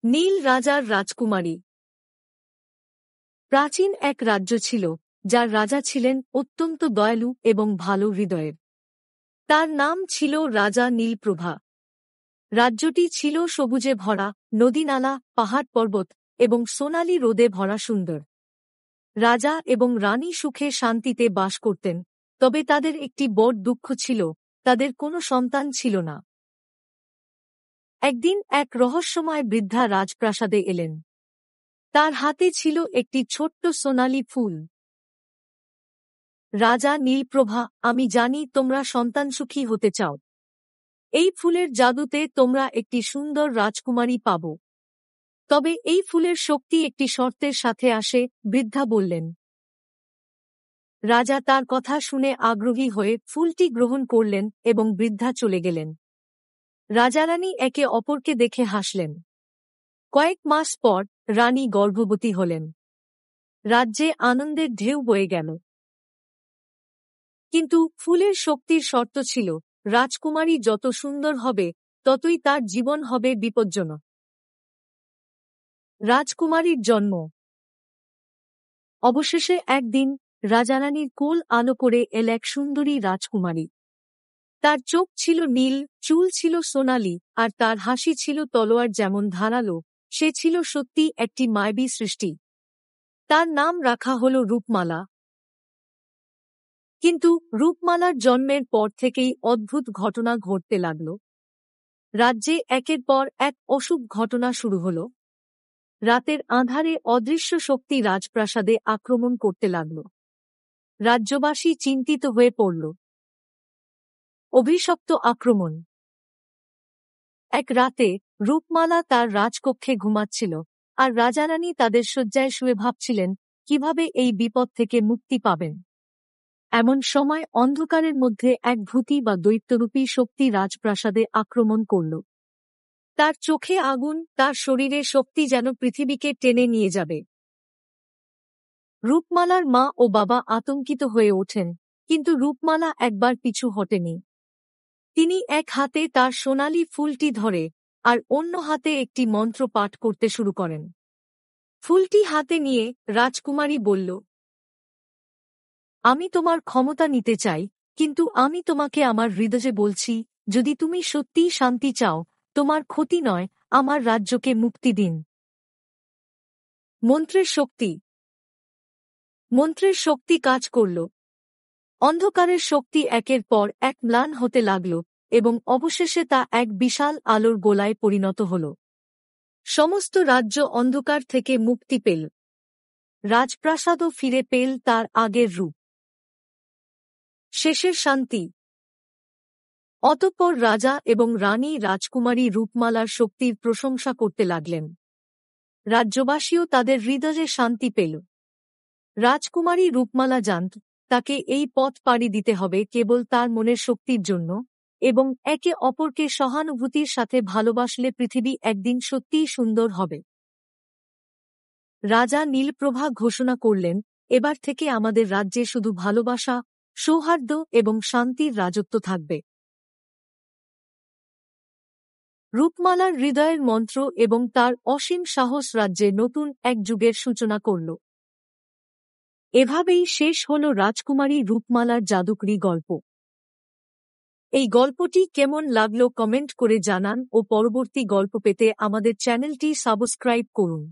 নীল রাজার রাজকুমারী। প্রাচীন এক রাজ্য ছিল, যার রাজা ছিলেন অত্যন্ত দয়ালু এবং ভালো হৃদয়ের। তার নাম ছিল রাজা নীলপ্রভা। রাজ্যটি ছিল সবুজে ভরা, নদী-নালা, পাহাড়-পর্বত এবং সোনালী রোদে ভরা সুন্দর। রাজা এবং রানী সুখে শান্তিতে বাস করতেন, তবে তাদের একটি বড় দুঃখ ছিল, তাদের কোনো সন্তান ছিল না। একদিন এক রহস্যময় বৃদ্ধা রাজপ্রাসাদে এলেন। তার হাতে ছিল একটি ছোট্ট সোনালী ফুল। রাজা নীলপ্রভা, আমি জানি তোমরা সন্তানসুখী হতে চাও। এই ফুলের জাদুতে তোমরা একটি সুন্দর রাজকুমারী পাব। তবে এই ফুলের শক্তি একটি শর্তের সাথে আসে, বৃদ্ধা বললেন। রাজা তার কথা শুনে আগ্রহী হয়ে ফুলটি গ্রহণ করলেন এবং বৃদ্ধা চলে গেলেন। রাজারানী একে অপরকে দেখে হাসলেন। কয়েক মাস পর রানী গর্ভবতী হলেন। রাজ্যে আনন্দের ঢেউ বয়ে গেল। কিন্তু ফুলের শক্তির শর্ত ছিল, রাজকুমারী যত সুন্দর হবে, ততই তার জীবন হবে বিপজ্জনক। রাজকুমারীর জন্ম। অবশেষে একদিন রাজারানীর কোল আলো করে এল এক সুন্দরী রাজকুমারী। তার চোখ ছিল নীল, চুল ছিল সোনালী, আর তার হাসি ছিল তলোয়ার যেমন ধারালো। সে ছিল সত্যি একটি মায়াবী সৃষ্টি। তার নাম রাখা হল রূপমালা। কিন্তু রূপমালার জন্মের পর থেকেই অদ্ভুত ঘটনা ঘটতে লাগল। রাজ্যে একের পর এক অশুভ ঘটনা শুরু হল। রাতের আঁধারে অদৃশ্য শক্তি রাজপ্রাসাদে আক্রমণ করতে লাগল। রাজ্যবাসী চিন্তিত হয়ে পড়ল। অভিশপ্ত আক্রমণ। এক রাতে রূপমালা তার রাজকক্ষে ঘুমাচ্ছিল, আর রাজারানী তাদের শয্যায় শুয়ে ভাবছিলেন কিভাবে এই বিপদ থেকে মুক্তি পাবেন। এমন সময় অন্ধকারের মধ্যে এক ভূতি বা দৈত্যরূপী শক্তি রাজপ্রাসাদে আক্রমণ করল। তার চোখে আগুন, তার শরীরে শক্তি যেন পৃথিবীকে টেনে নিয়ে যাবে। রূপমালার মা ও বাবা আতঙ্কিত হয়ে ওঠেন, কিন্তু রূপমালা একবার পিছু হটেনি। তিনি এক হাতে তার সোনালী ফুলটি ধরে আর অন্য হাতে একটি মন্ত্র পাঠ করতে শুরু করেন। ফুলটি হাতে নিয়ে রাজকুমারী বলল, আমি তোমার ক্ষমতা নিতে চাই, কিন্তু আমি তোমাকে আমার হৃদয়ে বলছি, যদি তুমি সত্যিই শান্তি চাও, তোমার ক্ষতি নয়, আমার রাজ্যকে মুক্তি দিন। মন্ত্রের শক্তি। মন্ত্রের শক্তি কাজ করল। অন্ধকারের শক্তি একের পর এক ম্লান হতে লাগল এবং অবশেষে তা এক বিশাল আলোর গোলায় পরিণত হল। সমস্ত রাজ্য অন্ধকার থেকে মুক্তি পেল। রাজপ্রাসাদও ফিরে পেল তার আগের রূপ। শেষের শান্তি। অতঃপর রাজা এবং রানী রাজকুমারী রূপমালার শক্তির প্রশংসা করতে লাগলেন। রাজ্যবাসীও তাদের হৃদয়ে শান্তি পেল। রাজকুমারী রূপমালা জানত, তাকে এই পথ পাড়ি দিতে হবে কেবল তার মনের শক্তির জন্য, এবং একে অপরকে সহানুভূতির সাথে ভালোবাসলে পৃথিবী একদিন সত্যিই সুন্দর হবে। রাজা নীলপ্রভা ঘোষণা করলেন, এবার থেকে আমাদের রাজ্যে শুধু ভালোবাসা, সৌহার্দ্য এবং শান্তির রাজত্ব থাকবে। রূপমালার হৃদয়ের মন্ত্র এবং তার অসীম সাহস রাজ্যে নতুন এক যুগের সূচনা করল। এভাবেই শেষ হল রাজকুমারী রূপমালার জাদুকরি গল্প। এই গল্পটি কেমন লাগলো কমেন্ট করে জানান ও পরবর্তী গল্প পেতে আমাদের চ্যানেলটি সাবস্ক্রাইব করুন।